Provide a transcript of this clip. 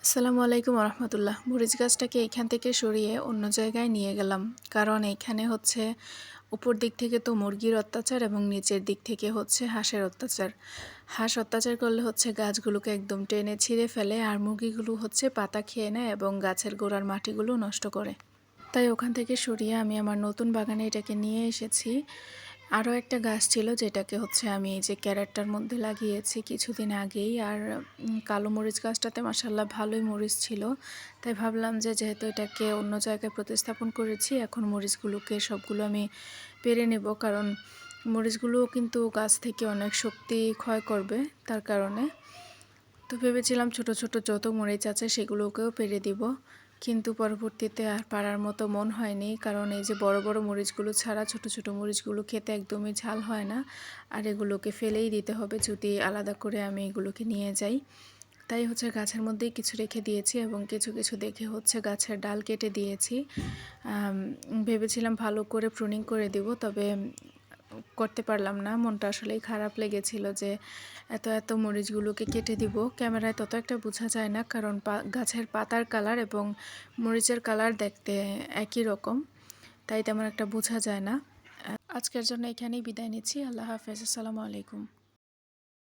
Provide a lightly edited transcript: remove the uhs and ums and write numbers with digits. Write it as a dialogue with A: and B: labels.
A: আসসালামু আলাইকুম রহমতুল্লাহ। মরিচ গাছটাকে এখান থেকে সরিয়ে অন্য জায়গায় নিয়ে গেলাম, কারণ এখানে হচ্ছে উপর দিক থেকে তো মুরগির অত্যাচার এবং নিচের দিক থেকে হচ্ছে হাঁসের অত্যাচার। হাঁস অত্যাচার করলে হচ্ছে গাছগুলোকে একদম টেনে ছিঁড়ে ফেলে, আর মুরগিগুলো হচ্ছে পাতা খেয়ে নেয় এবং গাছের গোড়ার মাটিগুলো নষ্ট করে। তাই ওখান থেকে সরিয়ে আমি আমার নতুন বাগানে এটাকে নিয়ে এসেছি। আরও একটা গাছ ছিল যেটাকে হচ্ছে আমি এই যে ক্যারেটটার মধ্যে লাগিয়েছি কিছুদিন আগেই। আর কালো মরিচ গাছটাতে মাশাআল্লাহ ভালোই মরিচ ছিল। তাই ভাবলাম যে যেহেতু এটাকে অন্য জায়গায় প্রতিস্থাপন করেছি, এখন মরিচগুলোকে সবগুলো আমি পেরে নেব, কারণ মরিচগুলোও কিন্তু গাছ থেকে অনেক শক্তি ক্ষয় করবে তার কারণে। তো ভেবেছিলাম ছোট ছোট যত মরিচ আছে সেগুলোকেও পেরে দিব, কিন্তু পরবর্তীতে আর পারার মতো মন হয়নি, কারণ এই যে বড় বড় মরিচগুলো ছাড়া ছোট ছোট মরিচগুলো খেতে একদমই ঝাল হয় না, আর এগুলোকে ফেলেই দিতে হবে যদি আলাদা করে আমি এগুলোকে নিয়ে যাই। তাই হচ্ছে গাছের মধ্যেই কিছু রেখে দিয়েছি এবং কিছু কিছু দেখে হচ্ছে গাছের ডাল কেটে দিয়েছি। ভেবেছিলাম ভালো করে প্রুনিং করে দিব, তবে করতে পারলাম না। মনটা আসলেই খারাপ লেগেছিল যে এত এত মরিচগুলোকে কেটে দিব। ক্যামেরায় তত একটা বোঝা যায় না, কারণ গাছের পাতার কালার এবং মরিচের কালার দেখতে একই রকম, তাই তেমন একটা বোঝা যায় না। আজকের জন্য এখানেই বিদায় নিচ্ছি। আল্লাহ হাফেজ। আসসালামু আলাইকুম।